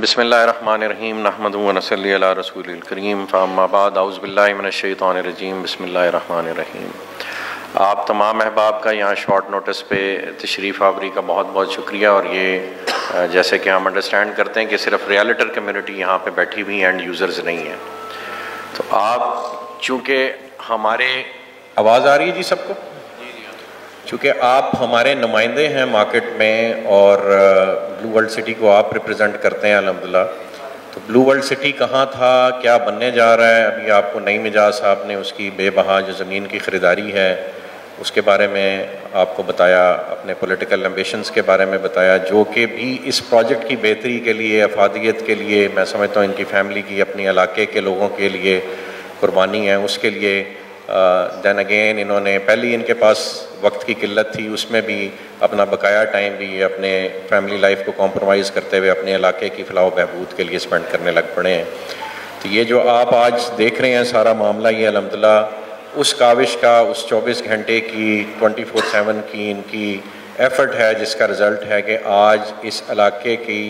बिस्मिल्लाहिर्रहमानिर्रहीम नहमदुहु व नसल्ली अला रसूलिल करीम फ़अम्मा बाद औज़ु बिल्लाहि मिनश शैतानिर्रजीम बिस्मिल्लाहिर्रहमानिर्रहीम। आप तमाम अहबाब का यहाँ शॉर्ट नोटिस पे तशरीफ़ आवरी का बहुत बहुत शुक्रिया। और ये जैसे कि हम अंडरस्टैंड करते हैं कि सिर्फ रियलिटर कम्युनिटी यहाँ पे बैठी हुई एंड यूज़र्स नहीं है, तो आप चूँकि हमारे आवाज़ आ रही है जी सबको, चूँकि आप हमारे नुमाइंदे हैं मार्केट में और ब्लू वर्ल्ड सिटी को आप रिप्रेजेंट करते हैं अल्हम्दुलिल्लाह, तो ब्लू वर्ल्ड सिटी कहाँ था, क्या बनने जा रहा है, अभी आपको नई मिजाज साहब ने उसकी बेबहा जो ज़मीन की ख़रीदारी है उसके बारे में आपको बताया, अपने पॉलिटिकल एम्बिशंस के बारे में बताया, जो कि भी इस प्रोजेक्ट की बेहतरी के लिए, अफादियत के लिए, मैं समझता हूँ इनकी फैमिली की, अपनी इलाके के लोगों के लिए कुर्बानी है, उसके लिए दैन अगेन इन्होंने पहले इनके पास वक्त की किल्लत थी, उसमें भी अपना बकाया टाइम भी अपने फैमिली लाइफ को कॉम्प्रोमाइज़ करते हुए अपने इलाके की फलाह बहबूद के लिए स्पेंड करने लग पड़े हैं। तो ये जो आप आज देख रहे हैं सारा मामला, ये अल्हम्दुलिल्लाह उस काविश का, उस 24 घंटे की 24/7 की इनकी एफ़र्ट है, जिसका रिज़ल्ट है कि आज इस इलाके की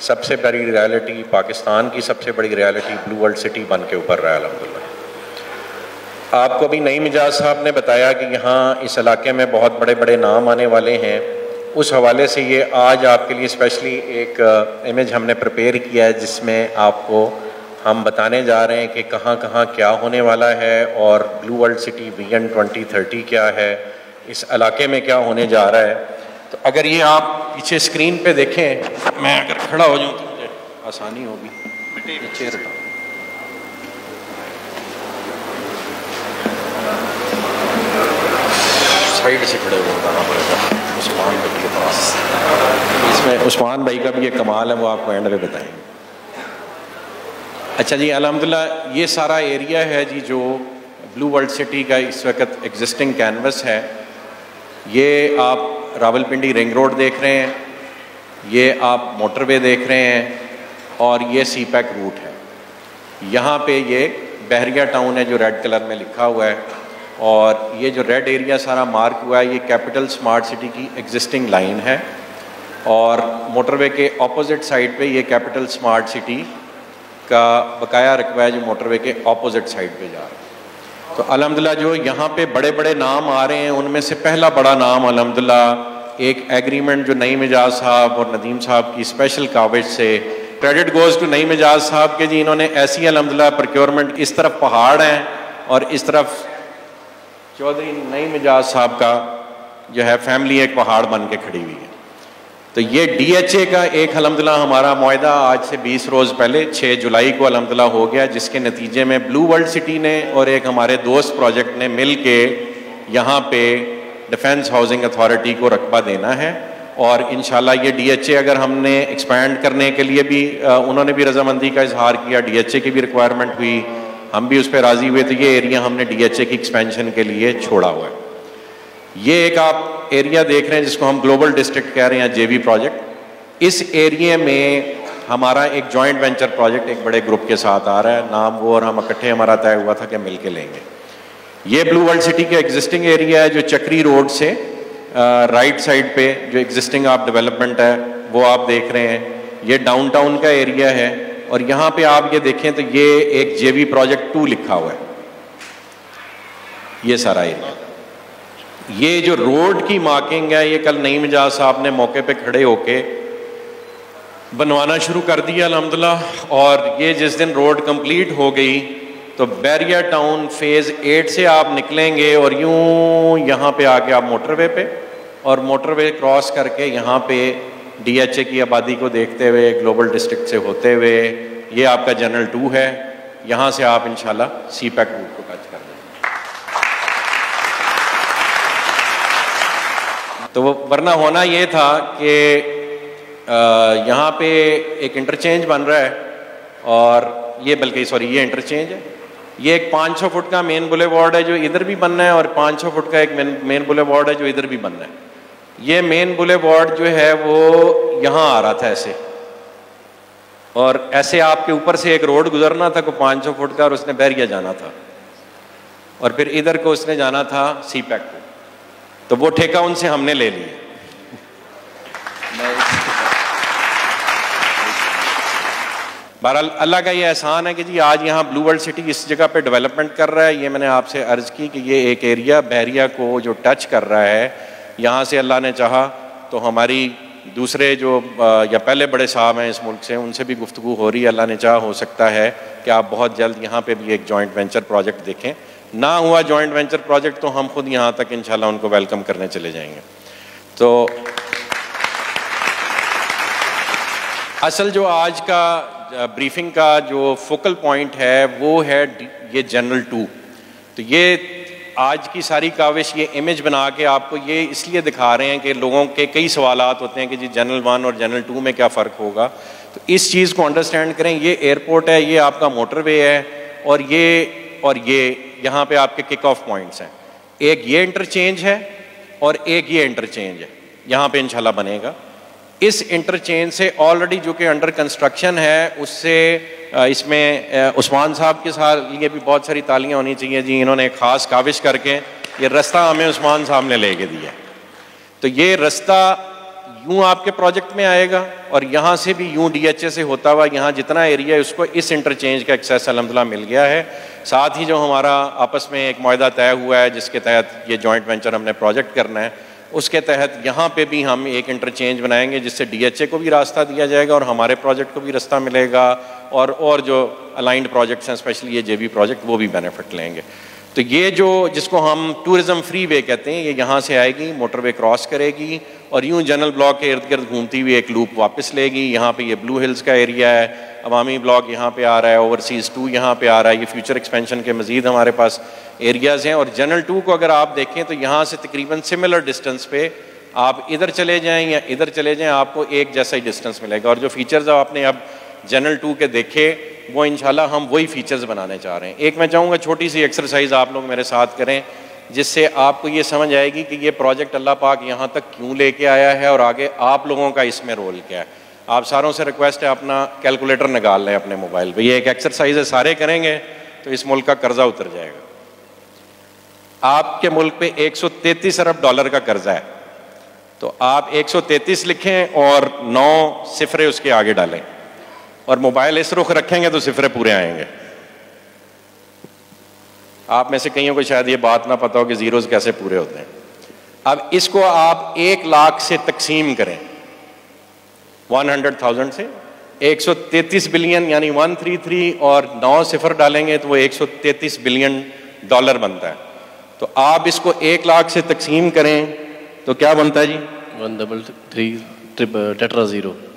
सबसे बड़ी रियलिटी, पाकिस्तान की सबसे बड़ी रियलिटी ब्लू वर्ल्ड सिटी बन के उभर रहा है अल्हम्दुलिल्लाह। आपको अभी नई मिजाज साहब ने बताया कि यहाँ इस इलाके में बहुत बड़े बड़े नाम आने वाले हैं, उस हवाले से ये आज आपके लिए स्पेशली एक इमेज हमने प्रिपेयर किया है जिसमें आपको हम बताने जा रहे हैं कि कहाँ कहाँ क्या होने वाला है और ब्लू वर्ल्ड सिटी विजन 2030 क्या है, इस इलाके में क्या होने जा रहा है। तो अगर ये आप पीछे स्क्रीन पे देखें, मैं अगर खड़ा हो जाऊँ तो मुझे आसानी होगी। चेयर हटाओ। साइड से खड़े हुए बताना पड़ेगा उस्मान भाई के पास, इसमें उस्मान भाई का भी ये कमाल है, वो आपको एंड में बताएंगे। अच्छा जी, अल्हम्दुलिल्लाह ये सारा एरिया है जी जो ब्लू वर्ल्ड सिटी का इस वक्त एग्जिस्टिंग कैनवस है। ये आप रावलपिंडी रिंग रोड देख रहे हैं, ये आप मोटरवे देख रहे हैं और ये सी पैक रूट है। यहाँ पे ये बहरिया टाउन है जो रेड कलर में लिखा हुआ है, और ये जो रेड एरिया सारा मार्क हुआ है ये कैपिटल स्मार्ट सिटी की एग्जिस्टिंग लाइन है, और मोटरवे के ऑपोजिट साइड पे ये कैपिटल स्मार्ट सिटी का बकाया रकबा है जो मोटरवे के ऑपोजिट साइड पे जा रहा है। तो अल्हम्दुलिल्लाह जो यहाँ पे बड़े बड़े नाम आ रहे हैं उनमें से पहला बड़ा नाम अल्हम्दुलिल्लाह एक एग्रीमेंट जो नई मिजाज साहब और नदीम साहब की स्पेशल काविश से, क्रेडिट गोज़ टू नई मिजाज साहब के जी, इन्होंने ऐसी अल्हम्दुलिल्लाह प्रोक्योरमेंट, इस तरफ पहाड़ हैं और इस तरफ चौधरी नई मिजाज साहब का जो है फैमिली एक पहाड़ बन के खड़ी हुई है। तो ये DHA का एक अल्हम्दुलिल्लाह हमारा मुआहदा आज से 20 रोज़ पहले 6 जुलाई को अल्हम्दुलिल्लाह हो गया, जिसके नतीजे में ब्लू वर्ल्ड सिटी ने और एक हमारे दोस्त प्रोजेक्ट ने मिल के यहाँ पे डिफेंस हाउसिंग अथॉरिटी को रकबा देना है। और इंशाल्लाह ये DHA अगर हमने एक्सपैंड करने के लिए भी उन्होंने भी रजामंदी का इजहार किया, DHA की भी रिक्वायरमेंट हुई, हम भी उस पर राज़ी हुए, तो ये एरिया हमने DHA की एक्सपेंशन के लिए छोड़ा हुआ है। ये एक आप एरिया देख रहे हैं जिसको हम ग्लोबल डिस्ट्रिक्ट कह रहे हैं, JV प्रोजेक्ट। इस एरिया में हमारा एक जॉइंट वेंचर प्रोजेक्ट एक बड़े ग्रुप के साथ आ रहा है, नाम वो और हम इकट्ठे हमारा तय हुआ था कि मिल के लेंगे। ये ब्लू वर्ल्ड सिटी के एग्जिस्टिंग एरिया है जो चक्री रोड से राइट साइड पे जो एग्जिस्टिंग आप डेवलपमेंट है वो आप देख रहे हैं। ये डाउनटाउन का एरिया है और यहाँ पे आप ये देखें तो ये एक JV प्रोजेक्ट 2 लिखा हुआ है, ये सारा एरिया। ये जो रोड की मार्किंग है ये कल नई मिजाज साहब ने मौके पे खड़े होके बनवाना शुरू कर दिया अल्हम्दुलिल्लाह। और ये जिस दिन रोड कंप्लीट हो गई तो बहरिया टाउन फेज़ 8 से आप निकलेंगे और यूं यहाँ पे आके आप मोटरवे पे, और मोटरवे क्रॉस करके यहाँ पे DHA की आबादी को देखते हुए ग्लोबल डिस्ट्रिक्ट से होते हुए ये आपका जनरल 2 है, यहाँ से आप इंशाल्लाह सी पैक रूट को टच कर देंगे। तो वो वरना होना ये था कि यहाँ पे एक इंटरचेंज बन रहा है, और ये बल्कि सॉरी ये इंटरचेंज है, ये एक 500 फुट का मेन बुलेवार्ड है जो इधर भी बनना है, और 500 फुट का एक मेन बुलेवार्ड है जो इधर भी बनना है। ये मेन बुलेवार्ड जो है वो यहाँ आ रहा था ऐसे, और ऐसे आपके ऊपर से एक रोड गुजरना था को 500 फुट का, और उसने बहरिया जाना था, और फिर इधर को उसने जाना था सी पैक को। तो वो ठेका उनसे हमने ले लिया। बहरहाल अल्लाह का ये एहसान है कि जी आज यहाँ ब्लू वर्ल्ड सिटी इस जगह पे डेवलपमेंट कर रहा है। ये मैंने आपसे अर्ज़ की कि ये एक एरिया बहरिया को जो टच कर रहा है, यहाँ से अल्लाह ने चाहा तो हमारी दूसरे जो या पहले बड़े साहब हैं इस मुल्क से, उनसे भी गुफ्तगू हो रही है। अल्लाह ने चाहा हो सकता है कि आप बहुत जल्द यहाँ पे भी एक जॉइंट वेंचर प्रोजेक्ट देखें। ना हुआ जॉइंट वेंचर प्रोजेक्ट तो हम खुद यहाँ तक इंशाल्लाह उनको वेलकम करने चले जाएंगे। तो असल जो आज का ब्रीफिंग का जो फोकल पॉइंट है वो है ये जनरल 2। तो ये आज की सारी काविश ये इमेज बना के आपको ये इसलिए दिखा रहे हैं कि लोगों के कई सवालात होते हैं कि जी जनरल 1 और जनरल 2 में क्या फ़र्क होगा। तो इस चीज़ को अंडरस्टैंड करें। ये एयरपोर्ट है, ये आपका मोटरवे है, और ये यहाँ पे आपके किक ऑफ पॉइंट्स हैं। एक ये इंटरचेंज है और एक ये इंटरचेंज है, यहाँ पे इंशाल्लाह बनेगा। इस इंटरचेंज से ऑलरेडी जो कि अंडर कंस्ट्रक्शन है उससे इसमें उस्मान साहब के साथ लिए भी बहुत सारी तालियां होनी चाहिए जी। इन्होंने ख़ास काविश करके ये रास्ता हमें उस्मान साहब ने लेके दिया। तो ये रास्ता यूं आपके प्रोजेक्ट में आएगा और यहाँ से भी यूं DHA से होता हुआ यहाँ जितना एरिया है उसको इस इंटरचेंज का एक्सेस अल्हम्दुलिल्लाह मिल गया है। साथ ही जो हमारा आपस में एक मुआहदा तय हुआ है जिसके तहत ये जॉइंट वेंचर हमने प्रोजेक्ट करना है, उसके तहत यहाँ पे भी हम एक इंटरचेंज बनाएंगे जिससे DHA को भी रास्ता दिया जाएगा और हमारे प्रोजेक्ट को भी रास्ता मिलेगा, और जो अलाइंड प्रोजेक्ट्स हैं स्पेशली ये JV प्रोजेक्ट वो भी बेनिफिट लेंगे। तो ये जो जिसको हम टूरिज़म फ्री वे कहते हैं, ये यहाँ से आएगी, मोटरवे क्रॉस करेगी और यूं जनरल ब्लॉक के इर्द गिर्द घूमती हुई एक लूप वापस लेगी। यहाँ पे ये ब्लू हिल्स का एरिया है, अवामी ब्लॉक यहाँ पे आ रहा है, ओवरसीज़ 2 यहाँ पे आ रहा है। ये फ्यूचर एक्सपेंशन के मज़ीद हमारे पास एरियाज़ हैं। और जनरल 2 को अगर आप देखें तो यहाँ से तकरीबन सिमिलर डिस्टेंस पे आप इधर चले जाएँ या इधर चले जाएँ, आपको एक जैसा ही डिस्टेंस मिलेगा। और जो फीचर्स आपने अब जनरल 2 के देखे वो इंशाल्लाह हम वही फीचर्स बनाने चाह रहे हैं। एक मैं चाहूँगा छोटी सी एक्सरसाइज आप लोग मेरे साथ करें जिससे आपको ये समझ आएगी कि ये प्रोजेक्ट अल्लाह पाक यहाँ तक क्यों लेके आया है और आगे आप लोगों का इसमें रोल क्या है। आप सारों से रिक्वेस्ट है अपना कैलकुलेटर निकाल लें अपने मोबाइल पे। ये एक एक्सरसाइज है, सारे करेंगे तो इस मुल्क का कर्जा उतर जाएगा। आपके मुल्क पे 133 अरब डॉलर का कर्जा है, तो आप 133 लिखें और 9 सिफरे उसके आगे डालें और मोबाइल इस रुख रखेंगे तो सिफरे पूरे आएंगे। आप में से कईयों को शायद ये बात ना पता हो कि जीरोज कैसे पूरे होते हैं। अब इसको आप 1 लाख से तकसीम करें, 100,000 से 133 बिलियन यानी 133 और 9 सिफर डालेंगे तो वो 133 बिलियन डॉलर बनता है। तो आप इसको 1 लाख से तकसीम करें तो क्या बनता है जी? 133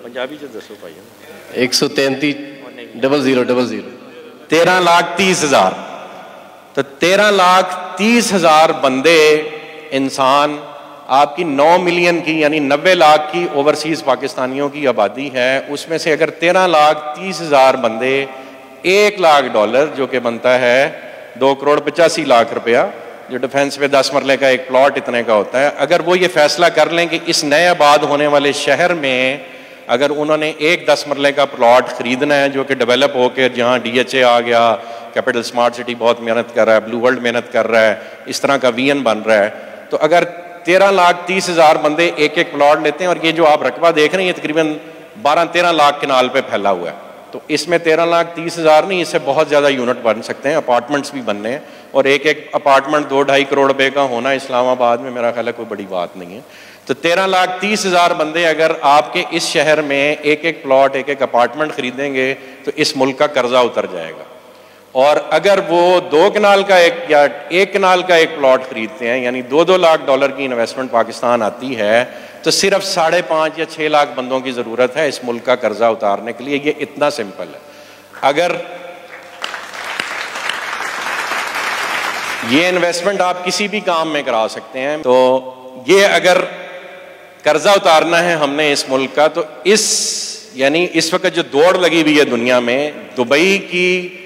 पंजाबी जो दसो भाई 133,000 13,30,000। तो 13,30,000 बंदे इंसान आपकी 9 मिलियन की यानी 90 लाख की ओवरसीज पाकिस्तानियों की आबादी है, उसमें से अगर 13,30,000 बंदे 1 लाख डॉलर जो कि बनता है 2,85,00,000 रुपया, जो डिफेंस पे 10 मरले का एक प्लॉट इतने का होता है, अगर वो ये फैसला कर लें कि इस नए आबाद होने वाले शहर में अगर उन्होंने एक 10 मरले का प्लॉट खरीदना है जो कि डेवलप होकर जहाँ DHA आ गया, कैपिटल स्मार्ट सिटी बहुत मेहनत कर रहा है, ब्लू वर्ल्ड मेहनत कर रहा है, इस तरह का VN बन रहा है, तो अगर 13,30,000 बंदे एक एक प्लॉट लेते हैं और ये जो आप रकबा देख रहे हैं ये तकरीबन 12-13 लाख केनाल पे फैला हुआ है, तो इसमें 13,30,000 नहीं, इससे बहुत ज़्यादा यूनिट बन सकते हैं, अपार्टमेंट्स भी बनने हैं। और एक एक अपार्टमेंट 2-2.5 करोड़ रुपए का होना इस्लामाबाद में मेरा ख्याल है कोई बड़ी बात नहीं है। तो 13,30,000 बंदे अगर आपके इस शहर में एक एक प्लॉट एक एक अपार्टमेंट खरीदेंगे तो इस मुल्क का कर्जा उतर जाएगा। और अगर वो 2 कनाल का एक या 1 कनाल का एक प्लॉट खरीदते हैं यानी 2-2 लाख डॉलर की इन्वेस्टमेंट पाकिस्तान आती है, तो सिर्फ 5.5 या 6 लाख बंदों की ज़रूरत है इस मुल्क का कर्जा उतारने के लिए। ये इतना सिंपल है। अगर ये इन्वेस्टमेंट आप किसी भी काम में करा सकते हैं, तो ये अगर कर्जा उतारना है हमने इस मुल्क का, तो यानी इस वक्त जो दौड़ लगी हुई है दुनिया में, दुबई की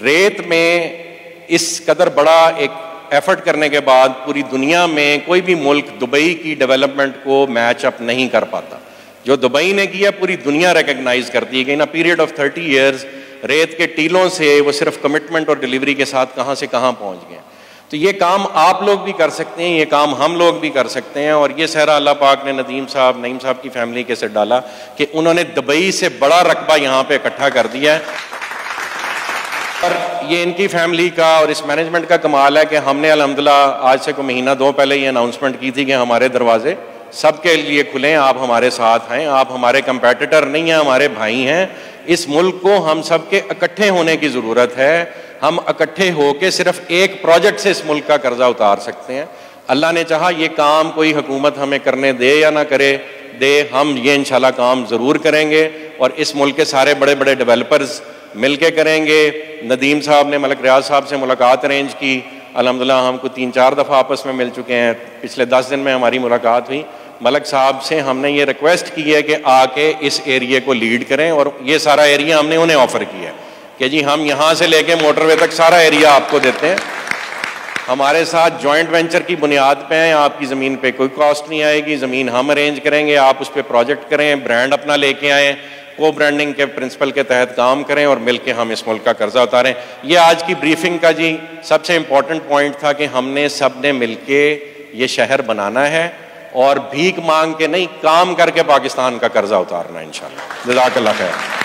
रेत में इस कदर बड़ा एक एफर्ट करने के बाद पूरी दुनिया में कोई भी मुल्क दुबई की डेवलपमेंट को मैच अप नहीं कर पाता। जो दुबई ने किया पूरी दुनिया रिकग्नाइज करती है कि इन अ पीरियड ऑफ 30 ईयर्स रेत के टीलों से वो सिर्फ कमिटमेंट और डिलीवरी के साथ कहाँ से कहाँ पहुँच गए। तो ये काम आप लोग भी कर सकते हैं, ये काम हम लोग भी कर सकते हैं। और ये सहरा अल्लाह पाक ने नईम साहब की फैमिली के सिर डाला कि उन्होंने दुबई से बड़ा रकबा यहाँ पे इकट्ठा कर दिया है। और ये इनकी फैमिली का और इस मैनेजमेंट का कमाल है कि हमने अल्हम्दुलिल्लाह आज से कोई महीना दो पहले ये अनाउंसमेंट की थी कि हमारे दरवाजे सबके लिए खुले हैं, आप हमारे साथ हैं, आप हमारे कंपेटिटर नहीं हैं, हमारे भाई हैं। इस मुल्क को हम सब के इकट्ठे होने की ज़रूरत है। हम इकट्ठे होकर सिर्फ एक प्रोजेक्ट से इस मुल्क का कर्जा उतार सकते हैं। अल्लाह ने चाहा ये काम कोई हुकूमत हमें करने दे या ना करे दे, हम ये इंशाल्लाह काम ज़रूर करेंगे और इस मुल्क के सारे बड़े बड़े डेवलपर्स मिल के करेंगे। नदीम साहब ने मलक रियाज साहब से मुलाकात अरेंज की, अल्हम्दुलिल्लाह हमको 3-4 दफ़ा आपस में मिल चुके हैं। पिछले 10 दिन में हमारी मुलाकात हुई। मलक साहब से हमने ये रिक्वेस्ट की है कि आके इस एरिया को लीड करें और ये सारा एरिया हमने उन्हें ऑफ़र किया है कि जी हम यहाँ से लेके मोटरवे तक सारा एरिया आपको देते हैं। हमारे साथ जॉइंट वेंचर की बुनियाद पे हैं, आपकी ज़मीन पे कोई कॉस्ट नहीं आएगी, ज़मीन हम अरेंज करेंगे, आप उस पर प्रोजेक्ट करें, ब्रांड अपना लेके आएँ, को ब्रांडिंग के प्रिंसिपल के तहत काम करें और मिलके हम इस मुल्क का कर्जा उतारें। ये आज की ब्रीफिंग का जी सबसे इम्पोर्टेंट पॉइंट था कि हमने सब ने मिलके ये शहर बनाना है और भीख मांग के नहीं, काम करके पाकिस्तान का कर्जा उतारना है इंशाल्लाह। जज़ाकल्लाह खैर।